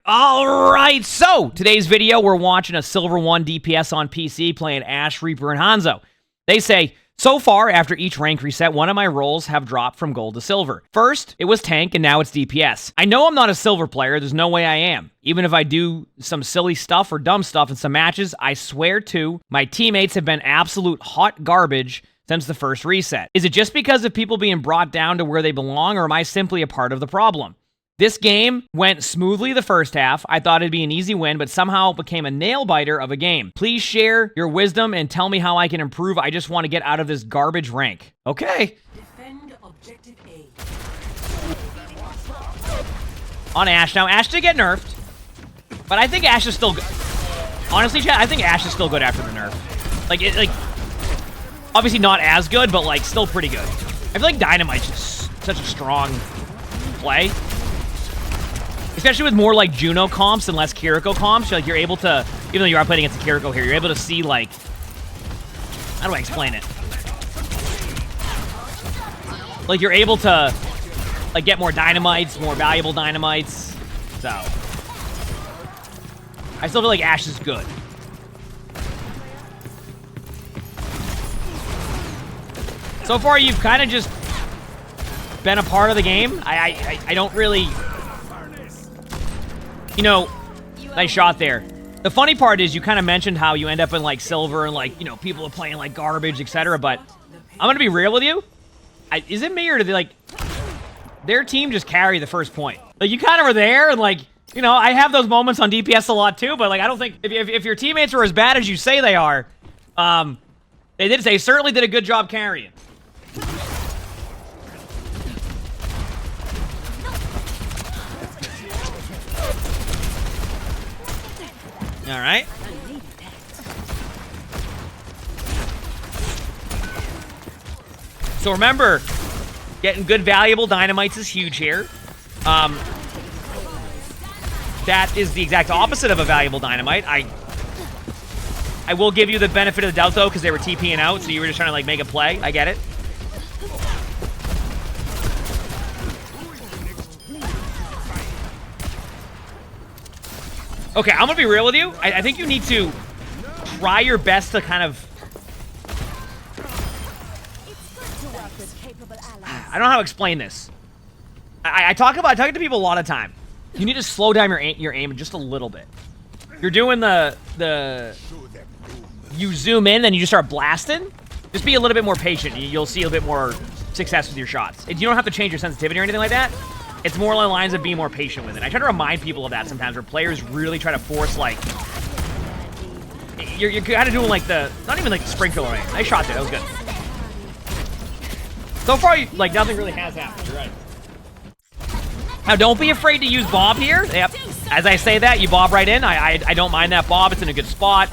Alright, so today's video, we're watching a Silver 1 DPS on PC playing Ashe, Reaper, and Hanzo. They say, so far, after each rank reset, one of my roles have dropped from gold to silver. First, it was tank, and now it's DPS. I know I'm not a silver player, there's no way I am. Even if I do some silly stuff or dumb stuff in some matches, I swear to, my teammates have been absolute hot garbage since the first reset. Is it just because of people being brought down to where they belong, or am I simply a part of the problem? This game went smoothly the first half. I thought it'd be an easy win, but somehow it became a nail-biter of a game. Please share your wisdom and tell me how I can improve. I just want to get out of this garbage rank. Okay. Defend objective A. On Ashe. Now, Ashe did get nerfed, but I think Ashe is still good. Honestly, chat, I think Ashe is still good after the nerf. Like, obviously not as good, but, like, still pretty good. I feel like Dynamite's just such a strong play. Especially with more, like, Juno comps and less Kiriko comps. Like, you're able to, even though you are playing against a Kiriko here, you're able to see, like, how do I explain it? Like, you're able to, like, get more dynamites, more valuable dynamites. So, I still feel like Ashe is good. So far, you've kind of just been a part of the game. I don't really... You know, nice shot there. The funny part is you kind of mentioned how you end up in, like, silver and, like, you know, people are playing, like, garbage, etc. But I'm going to be real with you. Is it me or did they, like, their team just carry the first point? Like, you kind of were there and, like, you know, I have those moments on DPS a lot too, but, like, I don't think, if your teammates are as bad as you say they are, they certainly did a good job carrying. All right. So remember, getting good valuable dynamites is huge here. That is the exact opposite of a valuable dynamite. I will give you the benefit of the doubt though, because they were TPing out, so you were just trying to, like, make a play. I get it. Okay, I'm gonna be real with you. I think you need to try your best to kind of... I don't know how to explain this. I talk to people a lot of time. You need to slow down your aim just a little bit. You're doing you zoom in, then you just start blasting. Just be a little bit more patient. You'll see a bit more success with your shots. You don't have to change your sensitivity or anything like that. It's more along the lines of being more patient with it. I try to remind people of that sometimes, where players really try to force, like... You're kind of doing, like, not even, like, the sprinkler aim. Nice shot there. That was good. So far, like, nothing really has happened. You're right. Now, don't be afraid to use Bob here. Yep. As I say that, you Bob right in. I don't mind that Bob. It's in a good spot.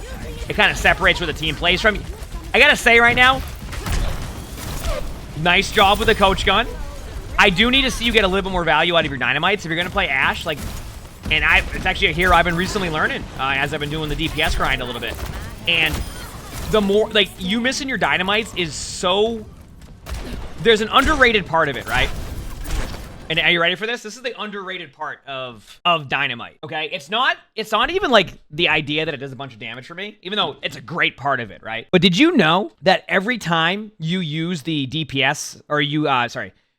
It kind of separates where the team plays from you. I gotta say right now, nice job with the coach gun. I do need to see you get a little bit more value out of your dynamites if you're going to play Ashe. Like, and it's actually a hero I've been recently learning as I've been doing the DPS grind a little bit. And the more, like, you missing your dynamites is so... There's an underrated part of it, right? And are you ready for this? This is the underrated part of dynamite, okay? It's not even, like, the idea that it does a bunch of damage for me, even though it's a great part of it, right? But did you know that every time you use the DPS, or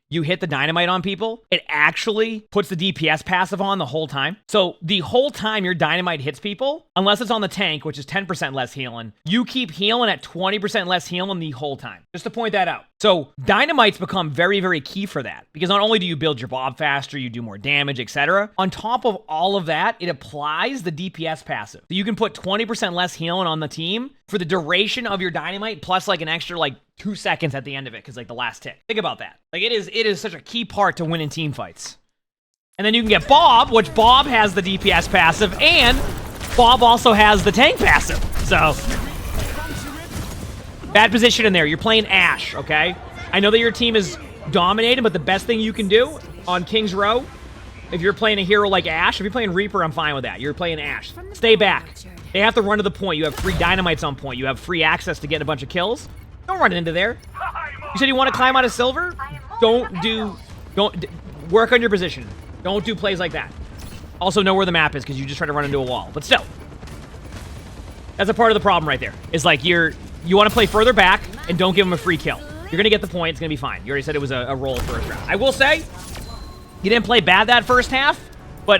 you hit the dynamite on people, it actually puts the DPS passive on the whole time? So the whole time your dynamite hits people, unless it's on the tank, which is 10% less healing, you keep healing at 20% less healing the whole time. Just to point that out. So dynamites become very, very key for that, because not only do you build your Bob faster, you do more damage, etc. On top of all of that, it applies the DPS passive. So you can put 20% less healing on the team for the duration of your dynamite, plus, like, an extra, like, 2 seconds at the end of it, because, like, the last tick. Think about that. Like, it is such a key part to winning team fights. And then you can get Bob, which Bob has the DPS passive, and Bob also has the tank passive. So, bad position in there. You're playing Ashe, okay? I know that your team is dominating, but the best thing you can do on King's Row, if you're playing a hero like Ashe, if you're playing Reaper, I'm fine with that. You're playing Ashe. Stay back. They have to run to the point. You have free dynamites on point. You have free access to get a bunch of kills. Don't run into there. You said you want to climb out of silver? Don't work on your position. Don't do plays like that. Also know where the map is because you just try to run into a wall. But still, that's a part of the problem right there. Is like you want to play further back and don't give them a free kill. You're going to get the point. It's going to be fine. You already said it was a roll first round. I will say, you didn't play bad that first half, but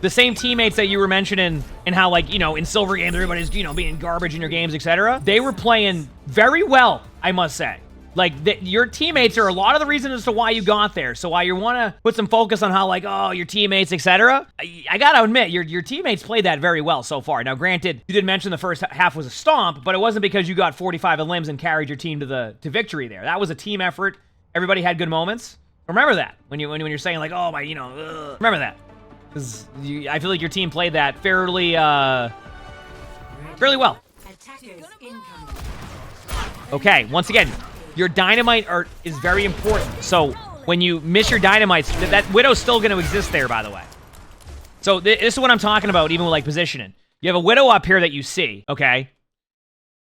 the same teammates that you were mentioning and how, like, you know, in silver games, everybody's, you know, being garbage in your games, etc. They were playing very well, I must say. Like, your teammates are a lot of the reason as to why you got there. So while you want to put some focus on how, like, oh, your teammates, etc., I got to admit, your teammates played that very well so far. Now, granted, you did mention the first half was a stomp, but it wasn't because you got 45 of limbs and carried your team to victory there. That was a team effort. Everybody had good moments. Remember that when you're saying, like, oh, my, you know, remember that. Because I feel like your team played that fairly well. Okay, once again, your dynamite is very important. So when you miss your dynamites, that Widow's still going to exist there, by the way. So this is what I'm talking about, even with, like, positioning. You have a Widow up here that you see, okay?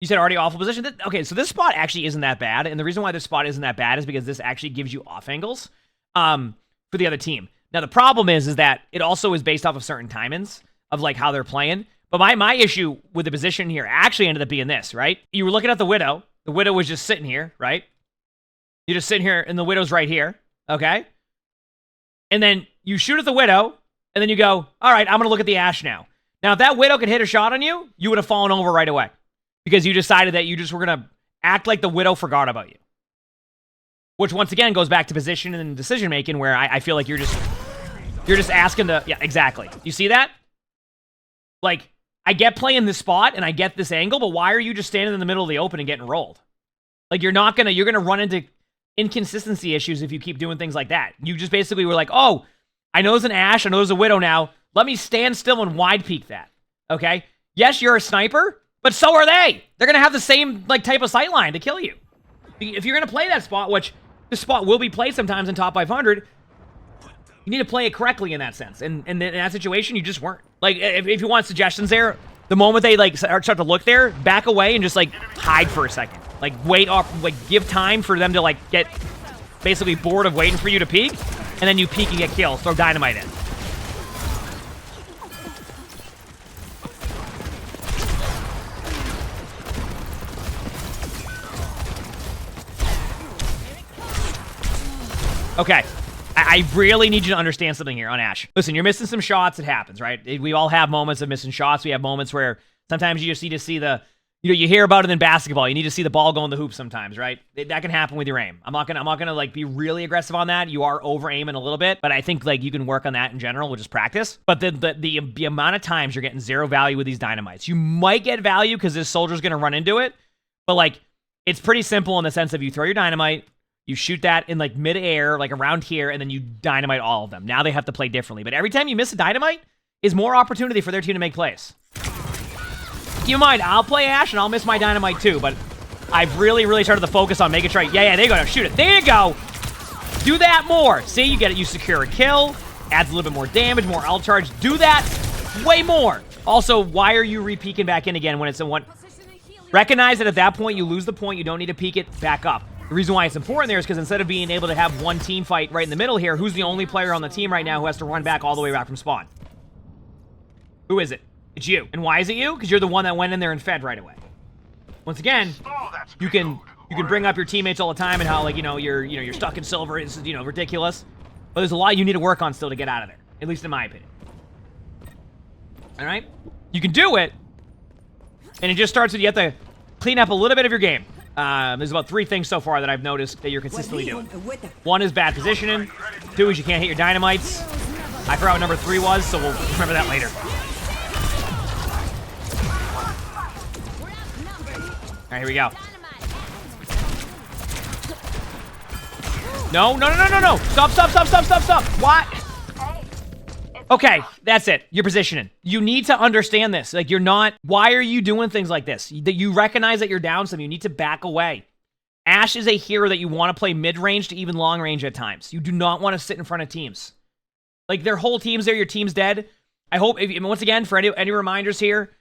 You said already awful position? Okay, so this spot actually isn't that bad, and the reason why this spot isn't that bad is because this actually gives you off angles for the other team. Now, the problem is that it also is based off of certain timings of, like, how they're playing. But my issue with the position here actually ended up being this, right? You were looking at the Widow. The Widow was just sitting here, right? You're just sitting here, and the Widow's right here, okay? And then you shoot at the Widow, and then you go, all right, I'm going to look at the Ashe now. Now, if that Widow could hit a shot on you, you would have fallen over right away because you decided that you just were going to act like the Widow forgot about you. Which, once again, goes back to position and decision-making where I feel like you're just asking to... Yeah, exactly. You see that? Like, I get playing this spot, and I get this angle, but why are you just standing in the middle of the open and getting rolled? Like, you're going to run into inconsistency issues if you keep doing things like that. You just basically were like, oh, I know there's an Ashe, I know there's a Widow now. Let me stand still and wide peek that. Okay? Yes, you're a sniper, but so are they. They're going to have the same, like, type of sight line to kill you. If you're going to play that spot, which this spot will be played sometimes in top 500, you need to play it correctly in that sense. And in that situation, you just weren't. Like, if you want suggestions there, the moment they, like, start to look there, back away and just, like, hide for a second. Like, wait off, like, give time for them to, like, get basically bored of waiting for you to peek, and then you peek and get kills. Throw dynamite in. Okay. I really need you to understand something here on Ashe. Listen, you're missing some shots. It happens, right? We all have moments of missing shots. We have moments where sometimes you just need to see the... You know, you hear about it in basketball. You need to see the ball go in the hoop sometimes, right? That can happen with your aim. I'm not gonna like be really aggressive on that. You are over aiming a little bit, but I think like you can work on that in general. We'll just practice. But the amount of times you're getting zero value with these dynamites, you might get value because this soldier's gonna run into it. But like, it's pretty simple in the sense of you throw your dynamite, you shoot that in like mid-air, like around here, and then you dynamite all of them. Now they have to play differently. But every time you miss a dynamite is more opportunity for their team to make plays. Keep in mind, I'll play Ashe and I'll miss my dynamite too, but I've really started to focus on making sure. Yeah, there you go. Now shoot it. There you go. Do that more. See, you get it. You secure a kill. Adds a little bit more damage, more ult charge. Do that way more. Also, why are you re-peeking back in again when it's in one? Recognize that at that point, you lose the point. You don't need to peek it back up. The reason why it's important there is because instead of being able to have one team fight right in the middle here, who's the only player on the team right now who has to run back all the way back from spawn? Who is it? It's you. And why is it you? Because you're the one that went in there and fed right away. Once again, you can bring up your teammates all the time and how, like, you're stuck in silver. It's, ridiculous. But there's a lot you need to work on still to get out of there. At least in my opinion. Alright? You can do it. And it just starts with you have to clean up a little bit of your game. There's about 3 things so far that I've noticed that you're consistently doing. 1 is bad positioning. 2 is you can't hit your dynamites. I forgot what number 3 was, so we'll remember that later. Alright, here we go. No. Stop. What? Okay, that's it. You're positioning. You need to understand this. Like, you're not... Why are you doing things like this? You recognize that you're down some. You need to back away. Ashe is a hero that you want to play mid-range to even long-range at times. You do not want to sit in front of teams. Like, their whole team's there. Your team's dead. I hope... once again, for any reminders here...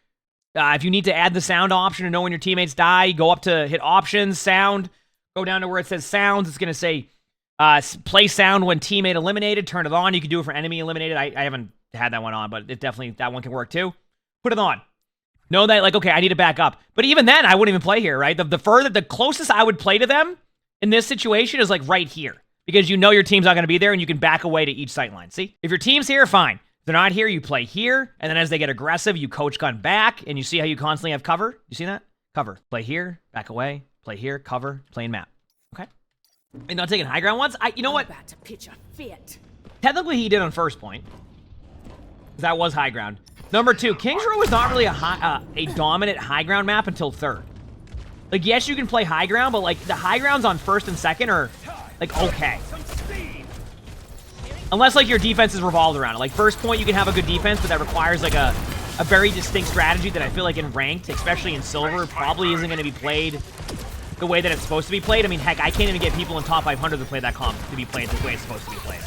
if you need to add the sound option to know when your teammates die, go up to hit options, sound, go down to where it says sounds. It's going to say play sound when teammate eliminated. Turn it on. You can do it for enemy eliminated. I haven't had that one on, but it definitely, that one can work too. Put it on. Know that, like, okay, I need to back up. But even then, I wouldn't even play here, right? The closest I would play to them in this situation is like right here. Because you know your team's not going to be there and you can back away to each sight line. See? If your team's here, fine. If they're not here, you play here. And then as they get aggressive, you coach gun back. And you see how you constantly have cover? You see that? Cover. Play here, back away. Play here, cover, playing map. Okay? And not taking high ground once? You know what? About to pitch a fit. Technically, he did on first point. That was high ground. Number 2, Kings Row is not really a dominant high ground map until third. Like, yes, you can play high ground, but, like, the high grounds on first and second are, like, okay. Unless, like, your defense is revolved around it. Like, first point, you can have a good defense, but that requires, like, a very distinct strategy that I feel like in ranked, especially in silver, probably isn't going to be played the way that it's supposed to be played. I mean, heck, I can't even get people in top 500 to play that comp to be played the way it's supposed to be played.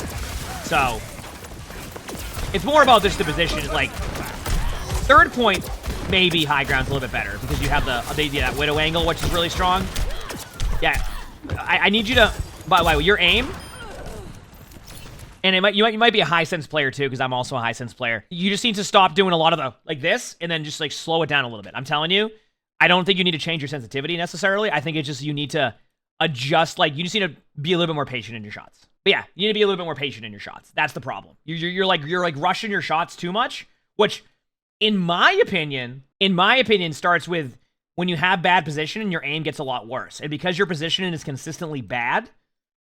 So, it's more about just the position. Like, third point, maybe high ground's a little bit better because you have that widow angle, which is really strong. Yeah, I need you to, by the way, your aim, and you might be a high sense player too, because I'm also a high sense player. You just need to stop doing a lot of the, like this, and then just like slow it down a little bit. I'm telling you, I don't think you need to change your sensitivity necessarily. I think it's just you need to adjust, like you just need to be a little bit more patient in your shots. But yeah, you need to be a little bit more patient in your shots. That's the problem. You're like rushing your shots too much, which in my opinion, starts with when you have bad positioning, your aim gets a lot worse. And because your positioning is consistently bad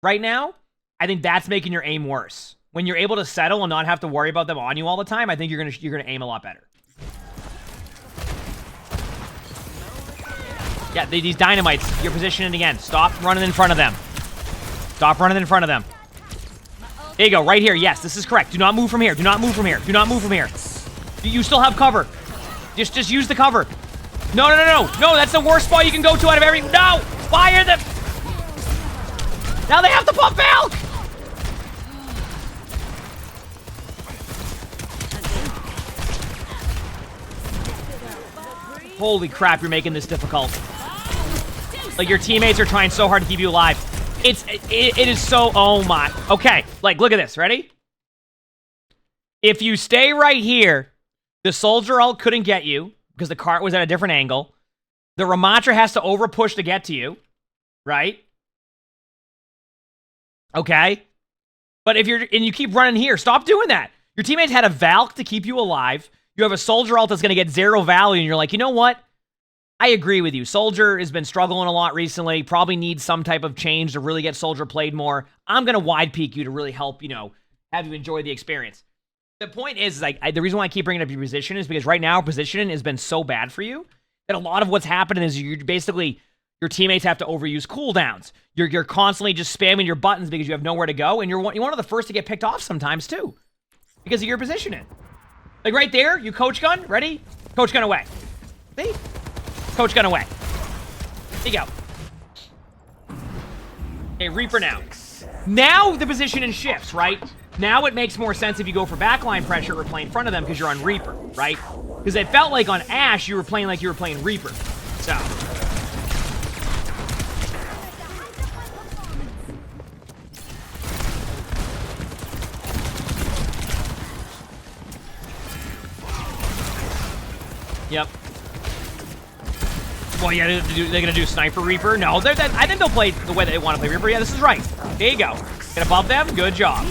right now, I think that's making your aim worse. When you're able to settle and not have to worry about them on you all the time, I think you're gonna aim a lot better. Yeah, these dynamites, you're positioning again. Stop running in front of them. Stop running in front of them. There you go, right here. Yes, this is correct. Do not move from here. Do not move from here. Do not move from here. You still have cover. Just use the cover. No, that's the worst spot you can go to out of every... No! Fire them! Now they have to pump Valk! Holy crap, you're making this difficult. Like, your teammates are trying so hard to keep you alive. It is so... Oh my... Okay, like, look at this. Ready? If you stay right here, the soldier ult couldn't get you because the cart was at a different angle. The Ramatra has to overpush to get to you, right? Okay. But if you keep running here, stop doing that. Your teammates had a Valk to keep you alive. You have a soldier ult that's going to get 0 value, and you're like, you know what? I agree with you. Soldier has been struggling a lot recently. Probably needs some type of change to really get Soldier played more. I'm going to wide peek you to really help, have you enjoy the experience. The point is, like, the reason why I keep bringing up your position is because right now, positioning has been so bad for you that a lot of what's happening is your teammates have to overuse cooldowns. You're constantly just spamming your buttons because you have nowhere to go, and you're one of the first to get picked off sometimes, too, because of your positioning. Like, right there, you coach gun. Ready? Coach gun away. See? Coach gun away. There you go. Okay, Reaper now. Now the positioning shifts, right? Now it makes more sense if you go for backline pressure or play in front of them because you're on Reaper, right? Because it felt like on Ashe, you were playing like you were playing Reaper. So. Yep. Well, yeah, they're gonna do Sniper Reaper? No, I think they'll play the way they want to play Reaper. Yeah, this is right. There you go. Get above them. Good job.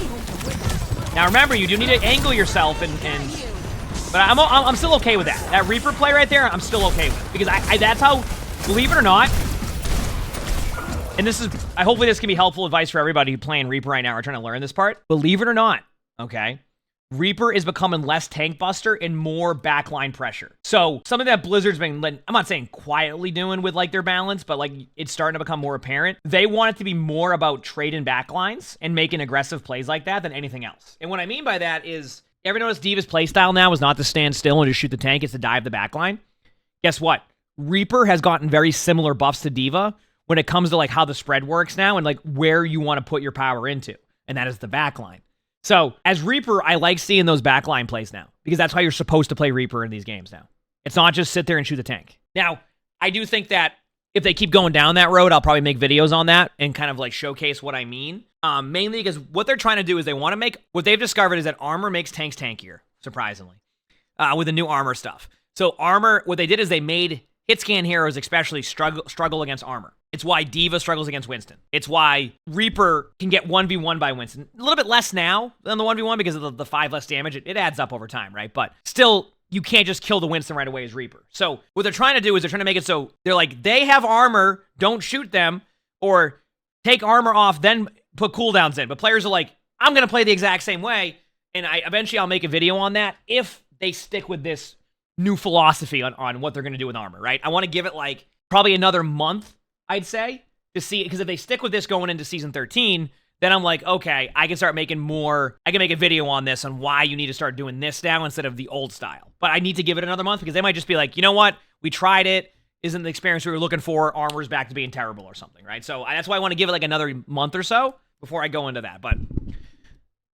Now remember, you do need to angle yourself, but I'm still okay with that. That Reaper play right there, I'm still okay with, because that's how, believe it or not, and hopefully this can be helpful advice for everybody who's playing Reaper right now or trying to learn this part. Believe it or not, okay, Reaper is becoming less tank buster and more backline pressure. So something that Blizzard's been, I'm not saying quietly doing with like their balance, but like it's starting to become more apparent. They want it to be more about trading backlines and making aggressive plays like that than anything else. And what I mean by that is, you ever notice D.Va's playstyle now is not to stand still and just shoot the tank, it's to dive the backline? Guess what? Reaper has gotten very similar buffs to D.Va when it comes to like how the spread works now and like where you want to put your power into. And that is the backline. So, as Reaper, I like seeing those backline plays now, because that's how you're supposed to play Reaper in these games now. It's not just sit there and shoot the tank. Now, I do think that if they keep going down that road, I'll probably make videos on that and kind of like showcase what I mean. Mainly because what they're trying to do is they want to make, what they've discovered is that armor makes tanks tankier surprisingly, with the new armor stuff. So armor, what they did is they made hit scan heroes especially struggle against armor. It's why D.Va struggles against Winston. It's why Reaper can get 1v1 by Winston. A little bit less now than the 1v1 because of the 5 less damage. It adds up over time, right? But still, you can't just kill the Winston right away as Reaper. So what they're trying to do is they're trying to make it so they're like, they have armor, don't shoot them, or take armor off, then put cooldowns in. But players are like, I'm going to play the exact same way, and eventually I'll make a video on that if they stick with this new philosophy on what they're going to do with armor, right? I want to give it like probably another month, I'd say, to see, because if they stick with this going into Season 13, then I'm like, okay, I can start making more, I can make a video on this, on why you need to start doing this now instead of the old style. But I need to give it another month, because they might just be like, you know what, we tried it, isn't the experience we were looking for, armor's back to being terrible or something, right? So that's why I want to give it like another month or so before I go into that. But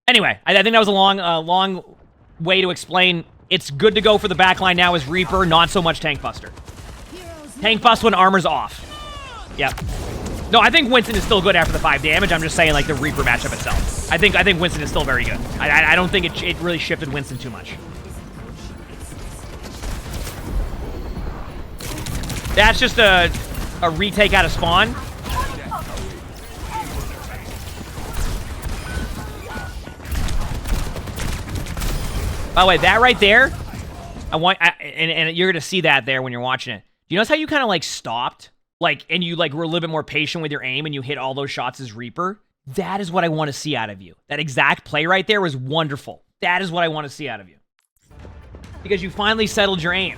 anyway, I think that was a long way to explain. It's good to go for the backline now as Reaper, not so much Tank Buster. Tank Bust when armor's off. Yep. No, I think Winston is still good after the 5 damage. I'm just saying, like, the Reaper matchup itself. I think Winston is still very good. I don't think it really shifted Winston too much. That's just a retake out of spawn. By the way, that right there, and you're gonna see that there when you're watching it. Do you notice how you kind of like stopped, like, and you like were a little bit more patient with your aim, and you hit all those shots as Reaper? That is what I want to see out of you. That exact play right there was wonderful. That is what I want to see out of you, because you finally settled your aim.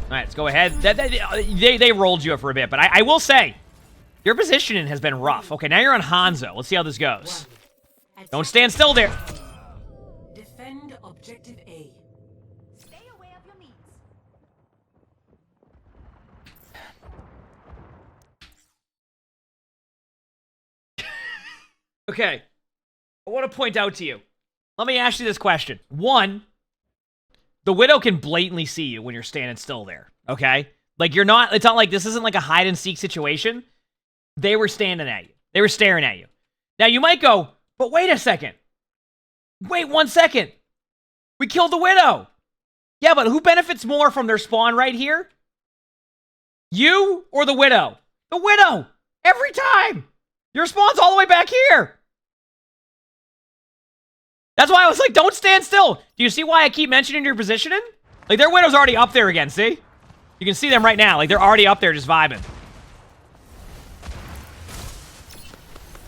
All right, let's go ahead. They rolled you up for a bit, but I will say, your positioning has been rough. Okay, now you're on Hanzo. Let's see how this goes. Don't stand still there. Defend objective A. Stay aware of your needs. Okay, I want to point out to you. Let me ask you this question. One, the Widow can blatantly see you when you're standing still there, okay? Like, you're not, it's not like, this isn't like a hide-and-seek situation. They were standing at you. They were staring at you. Now, you might go, but wait a second. Wait 1 second. We killed the Widow. Yeah, but who benefits more from their spawn right here? You or the Widow? The Widow! Every time! Your spawn's all the way back here! That's why I was like, don't stand still. Do you see why I keep mentioning your positioning? Like, their Widow's already up there again, see? You can see them right now. Like, they're already up there just vibing.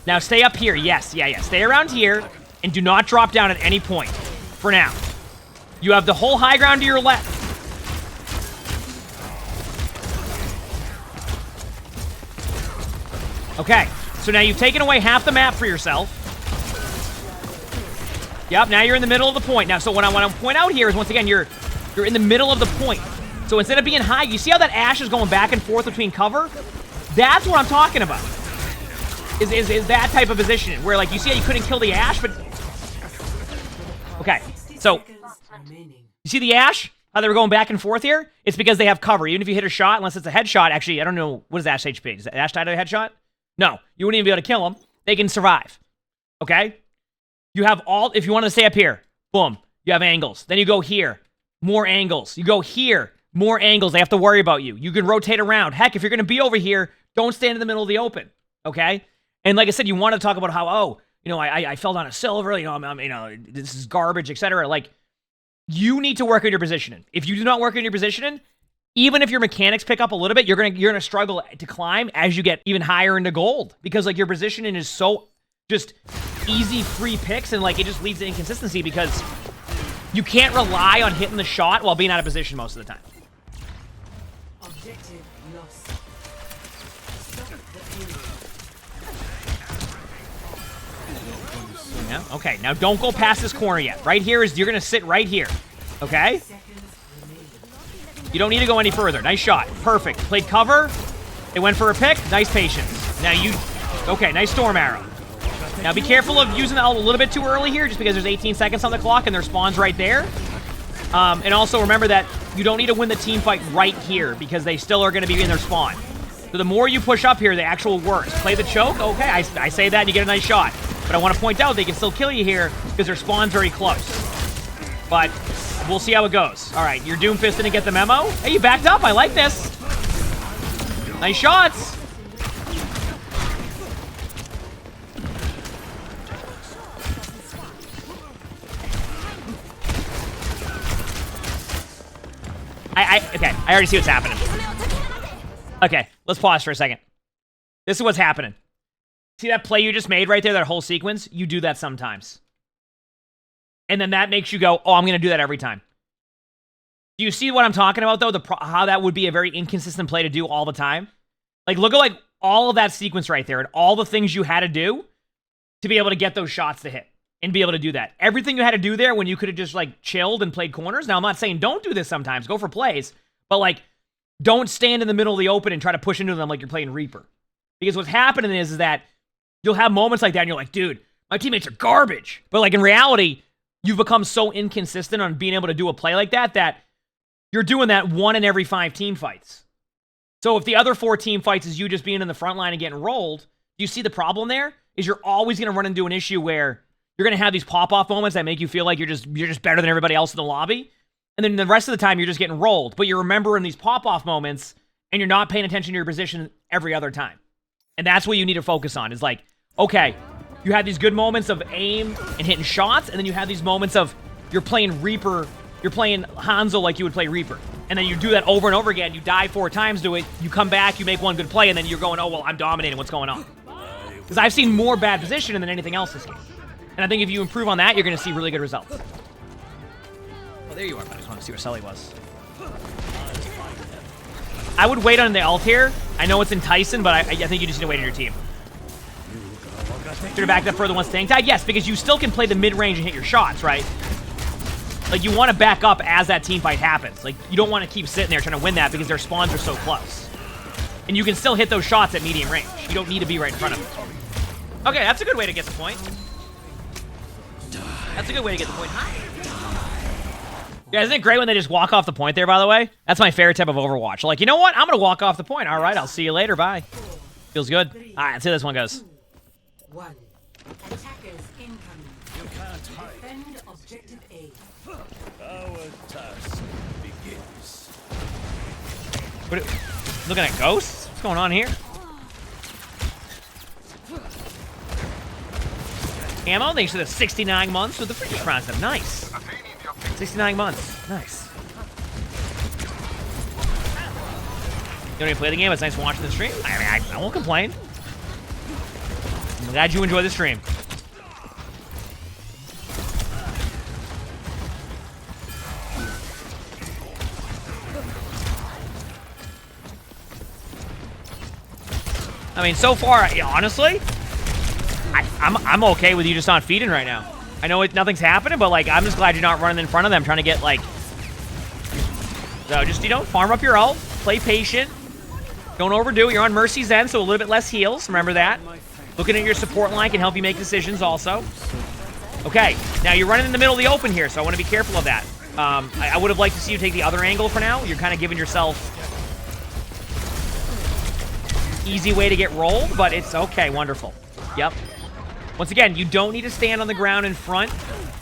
Now, stay up here. Yes, yeah. Stay around here, and do not drop down at any point. For now. You have the whole high ground to your left. Okay, so now you've taken away half the map for yourself. Yep, now you're in the middle of the point. Now, so what I want to point out here is, once again, you're in the middle of the point. So instead of being high, you see how that Ashe is going back and forth between cover? That's what I'm talking about. Is that type of position where, like, you see how you couldn't kill the Ashe, but... Okay, so... You see the Ashe? How they were going back and forth here? It's because they have cover. Even if you hit a shot, unless it's a headshot, actually, I don't know, what is Ashe HP? Does Ashe die to a headshot? No, you wouldn't even be able to kill them. They can survive. Okay? You have all, if you want to stay up here, boom, you have angles. Then you go here, more angles. You go here, more angles. They have to worry about you. You can rotate around. Heck, if you're going to be over here, don't stand in the middle of the open, okay? And like I said, you want to talk about how, oh, you know, I fell down a silver, you know, you know, this is garbage, etc. Like, you need to work on your positioning. If you do not work on your positioning, even if your mechanics pick up a little bit, you're gonna struggle to climb as you get even higher into gold, because like your positioning is so just easy free picks, and like it just leads to inconsistency because you can't rely on hitting the shot while being out of position most of the time. Objective lost. Yeah. Okay. Now don't go past this corner yet. Right here is, you're gonna sit right here. Okay. You don't need to go any further. Nice shot. Perfect. Played cover. They went for a pick. Nice patience. Now you... Okay, nice storm arrow. Now be careful of using the ult a little bit too early here, just because there's 18 seconds on the clock and their spawn's right there. And also remember that you don't need to win the team fight right here because they still are going to be in their spawn. So the more you push up here, the actual works. Play the choke, okay, I say that and you get a nice shot. But I want to point out they can still kill you here because their spawn's very close. But we'll see how it goes. All right, you're Doomfisting to get the memo. Hey, you backed up. I like this. Nice shots. Okay, I already see what's happening. Okay, let's pause for a second. This is what's happening. See that play you just made right there, that whole sequence? You do that sometimes. And then that makes you go, oh, I'm going to do that every time. Do you see what I'm talking about, though? How that would be a very inconsistent play to do all the time? Like, look at, like, all of that sequence right there and all the things you had to do to be able to get those shots to hit and be able to do that. Everything you had to do there when you could have just, like, chilled and played corners. Now, I'm not saying don't do this sometimes. Go for plays. But, like, don't stand in the middle of the open and try to push into them like you're playing Reaper. Because what's happening is that you'll have moments like that and you're like, dude, my teammates are garbage. But, like, in reality, you've become so inconsistent on being able to do a play like that that you're doing that 1 in every 5 team fights. So if the other 4 team fights is you just being in the front line and getting rolled, do you see the problem there? Is you're always going to run into an issue where you're going to have these pop-off moments that make you feel like you're just better than everybody else in the lobby. And then the rest of the time, you're just getting rolled. But you're remembering these pop-off moments, and you're not paying attention to your position every other time. And that's what you need to focus on, is like, okay, you have these good moments of aim and hitting shots, and then you have these moments of you're playing Reaper, you're playing Hanzo like you would play Reaper. And then you do that over and over again. You die 4 times to it, you come back, you make one good play, and then you're going, oh, well, I'm dominating. What's going on? Because I've seen more bad positioning than anything else this game. And I think if you improve on that, you're going to see really good results. Oh, there you are, buddy. I just want to see where Sully was. I would wait on the ult here. I know it's enticing, but I think you just need to wait on your team. Should have backed up further once staying tied? Yes, because you still can play the mid-range and hit your shots, right? Like, you want to back up as that team fight happens. Like, you don't want to keep sitting there trying to win that because their spawns are so close. And you can still hit those shots at medium range. You don't need to be right in front of them. Okay, that's a good way to get the point. That's a good way to get the point. Yeah, isn't it great when they just walk off the point there, by the way? That's my favorite type of Overwatch. Like, you know what? I'm going to walk off the point. All right, I'll see you later. Bye. Feels good. All right, let's see how this one goes. 1. Attackers incoming. You can't defend objective A. Our task begins. Looking at ghosts? What's going on here? Ammo, thanks for the 69 months with the freaking concept. Nice. 69 months. Nice. You don't even play the game, it's nice watching the stream. I mean, I won't complain. I'm glad you enjoy the stream. I mean, so far, honestly, I'm okay with you just not feeding right now. I know nothing's happening, but, like, I'm just glad you're not running in front of them trying to get, like... So, just, you know, farm up your ult, play patient, don't overdo it. You're on Mercy's end, so a little bit less heals. Remember that. Looking at your support line can help you make decisions also. Okay, now you're running in the middle of the open here, so I want to be careful of that. I would have liked to see you take the other angle for now. You're kind of giving yourself... easy way to get rolled, but it's okay. Wonderful. Yep. Once again, you don't need to stand on the ground in front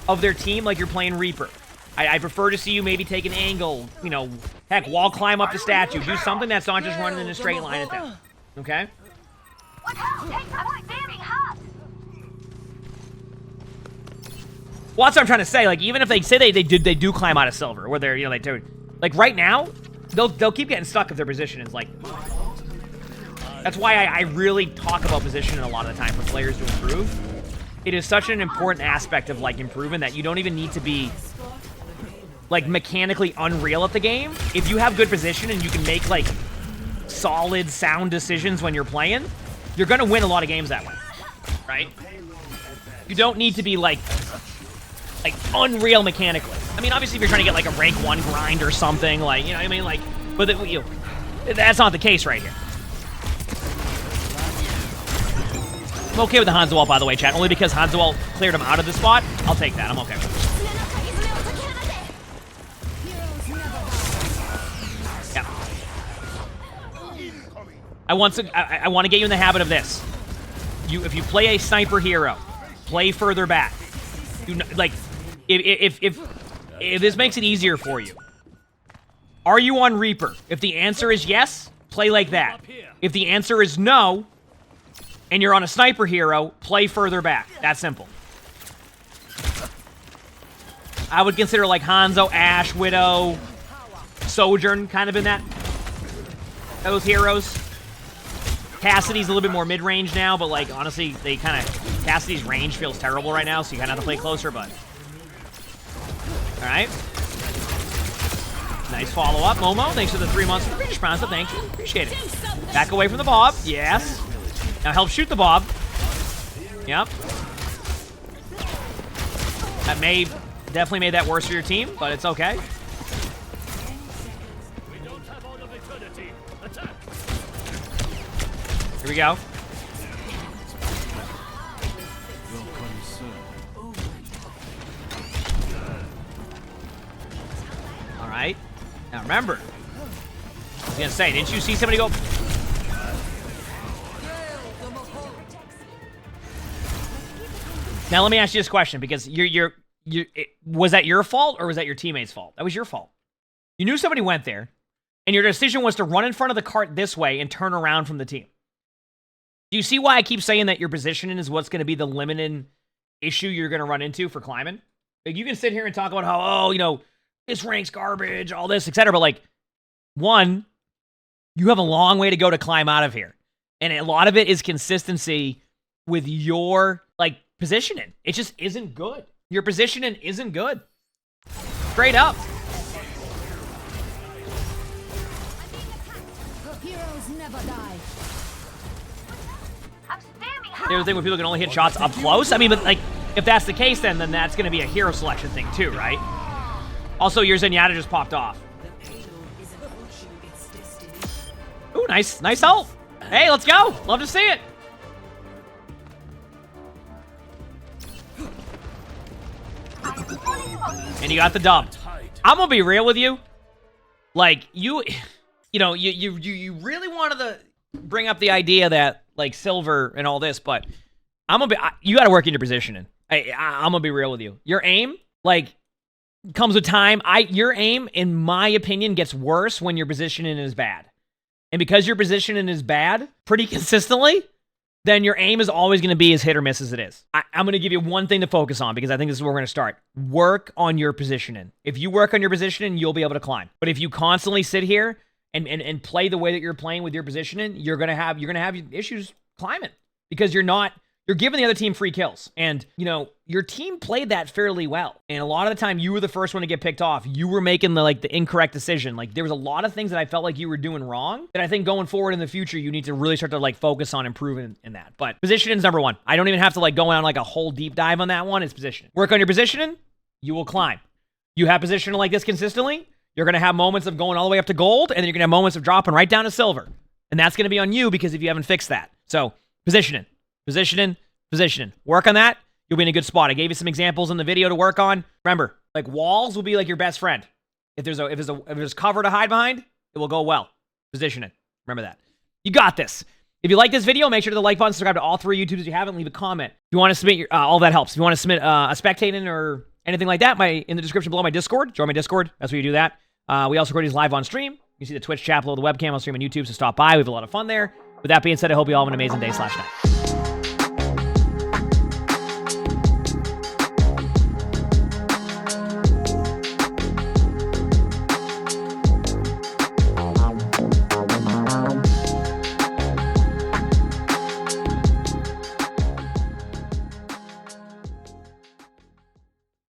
of their team like you're playing Reaper. I prefer to see you maybe take an angle, you know, heck, wall climb up the statue. Do something that's not just running in a straight line at them. Okay? Well, that's what I'm trying to say. Like, even if they say they do climb out of silver, where they're, you know, they do, like, right now, they'll keep getting stuck if their position is, like... That's why I really talk about positioning a lot of the time for players to improve. It is such an important aspect of, like, improving that you don't even need to be, like, mechanically unreal at the game. If you have good position and you can make, like, solid, sound decisions when you're playing, you're going to win a lot of games that way, right? You don't need to be, like, unreal mechanically. I mean, obviously, if you're trying to get, like, a rank 1 grind or something, like, you know what I mean? Like, but that's not the case right here. I'm okay with the Hanzo ult, by the way, chat. Only because Hanzo ult cleared him out of the spot. I'll take that. I'm okay with it. I want to get you in the habit of this. If you play a sniper hero, play further back. Like, if this makes it easier for you. Are you on Reaper? If the answer is yes, play like that. If the answer is no, and you're on a sniper hero, play further back. That's simple. I would consider like Hanzo, Ashe, Widow, Sojourn kind of in those heroes. Cassidy's a little bit more mid-range now, but like honestly, Cassidy's range feels terrible right now, so you kind of have to play closer, but. Alright. Nice follow-up, Momo. Thanks for the 3 months for the response. Thank you. Appreciate it. Back away from the Bob. Yes. Now help shoot the Bob. Yep. That definitely made that worse for your team, but it's okay. Here we go. All right. Now remember, I was gonna say, didn't you see somebody go? Now let me ask you this question, because was that your fault or was that your teammate's fault? That was your fault. You knew somebody went there, and your decision was to run in front of the cart this way and turn around from the team. Do you see why I keep saying that your positioning is what's going to be the limiting issue you're going to run into for climbing? Like, you can sit here and talk about how, oh, you know, this rank's garbage, all this, etc. But, like, one, you have a long way to go to climb out of here. And a lot of it is consistency with your, like, positioning. It just isn't good. Your positioning isn't good. Straight up. Heroes never die. The other thing when people can only hit shots up close. I mean, but like, if that's the case, then that's going to be a hero selection thing too, right? Also, your Zenyatta just popped off. Ooh, nice ult. Hey, let's go. Love to see it. And you got the dub. I'm gonna be real with you. Like, you know, you really wanted to bring up the idea that, like, silver and all this, but you got to work in your positioning. I'm gonna be real with you. Your aim, like, comes with time. Your aim, in my opinion, gets worse when your positioning is bad. And because your positioning is bad pretty consistently, then your aim is always going to be as hit or miss as it is. I'm going to give you one thing to focus on, because I think this is where we're going to start. Work on your positioning. If you work on your positioning, you'll be able to climb. But if you constantly sit here and play the way that you're playing with your positioning, you're gonna have issues climbing, because you're giving the other team free kills. And, you know, your team played that fairly well. And a lot of the time, you were the first one to get picked off. You were making the incorrect decision. Like, there was a lot of things that I felt like you were doing wrong that I think going forward in the future, you need to really start to, like, focus on improving in that. But positioning is number one. I don't even have to, like, go on, like, a whole deep dive on that one. It's positioning. Work on your positioning, you will climb. You have positioning like this consistently, you're going to have moments of going all the way up to gold, and then you're going to have moments of dropping right down to silver. And that's going to be on you, because if you haven't fixed that. So, positioning. Work on that. You'll be in a good spot. I gave you some examples in the video to work on. Remember, like, walls will be like your best friend. If there's cover to hide behind, it will go well. Positioning. Remember that. You got this. If you like this video, make sure to the like button, subscribe to all 3 YouTubes if you haven't, leave a comment. If you want to submit your, all that helps. If you want to submit a spectating or anything like that, in the description below, my Discord. Join my Discord. That's where you do that. We also record these live on stream. You can see the Twitch chat below the webcam. I'll stream on YouTube, so stop by. We have a lot of fun there. With that being said, I hope you all have an amazing day/night.